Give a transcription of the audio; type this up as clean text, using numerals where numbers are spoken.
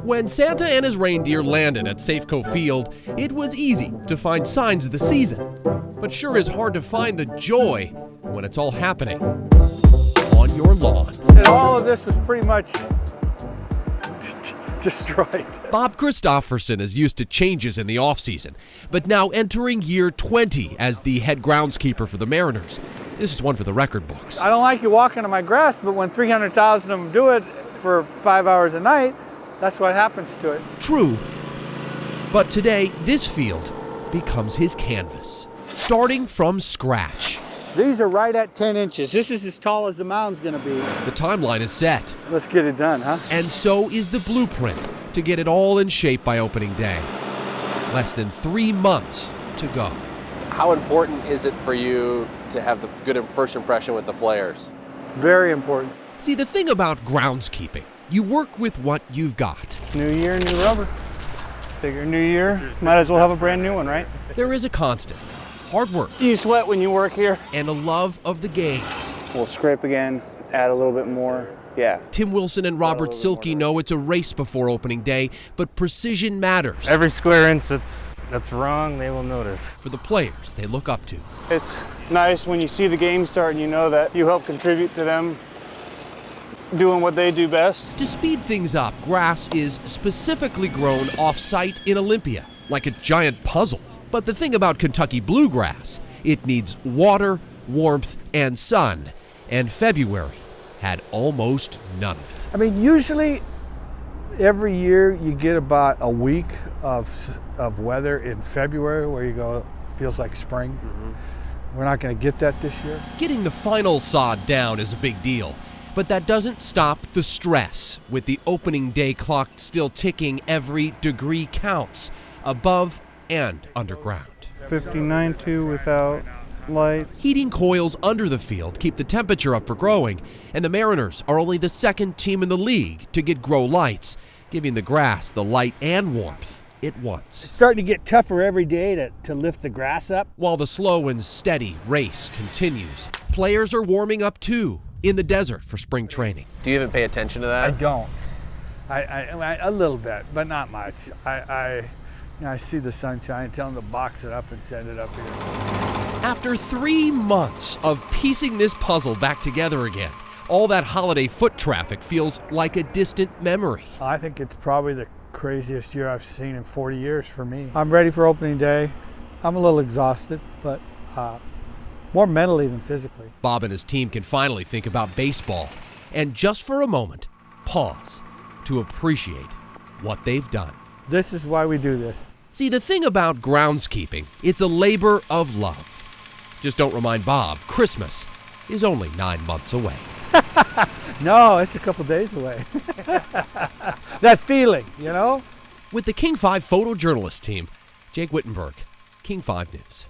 When Santa and his reindeer landed at Safeco Field, it was easy to find signs of the season. But sure is hard to find the joy when it's all happening on your lawn. And all of this was pretty much destroyed. Bob Christofferson is used to changes in the offseason, but now entering year 20 as the head groundskeeper for the Mariners. This is one for the record books. I don't like you walking on my grass, but when 300,000 of them do it for 5 hours a night, that's what happens to it. True, but today this field becomes his canvas, starting from scratch. These are right at 10 inches. This is as tall as the mound's gonna be. The timeline is set. Let's get it done, huh? And so is the blueprint to get it all in shape by opening day. Less than 3 months to go. How important is it for you to have the good first impression with the players? Very important. See, the thing about groundskeeping, you work with what you've got. New year, new rubber. Figure new year, might as well have a brand new one, right? There is a constant. Hard work. You sweat when you work here. And a love of the game. We'll scrape again, add a little bit more. Yeah. Tim Wilson and Robert Silke know it's a race before opening day, but precision matters. Every square inch that's wrong, they will notice. For the players they look up to. It's nice when you see the game start and you know that you help contribute to them doing what they do best. To speed things up, grass is specifically grown off-site in Olympia, like a giant puzzle. But the thing about Kentucky bluegrass, it needs water, warmth, and sun. And February had almost none of it. I mean, usually every year you get about a week of weather in February where you go, feels like spring. We're not going to get that this year. Getting the final sod down is a big deal. But that doesn't stop the stress, with the opening day clock still ticking. Every degree counts, above and underground. 59.2 without lights. Heating coils under the field keep the temperature up for growing, and the Mariners are only the second team in the league to get grow lights, giving the grass the light and warmth it wants. It's starting to get tougher every day to lift the grass up. While the slow and steady race continues, players are warming up too in the desert for spring training. Do you even pay attention to that? I don't. I a little bit, but not much. I see the sunshine, tell them to box it up and send it up here. After 3 months of piecing this puzzle back together again, all that holiday foot traffic feels like a distant memory. I think it's probably the craziest year I've seen in 40 years for me. I'm ready for opening day. I'm a little exhausted, but more mentally than physically. Bob and his team can finally think about baseball and just for a moment, pause to appreciate what they've done. This is why we do this. See, the thing about groundskeeping, it's a labor of love. Just don't remind Bob, Christmas is only 9 months away. No, it's a couple days away. That feeling, you know? With the King 5 photojournalist team, Jake Whittenberg, King 5 News.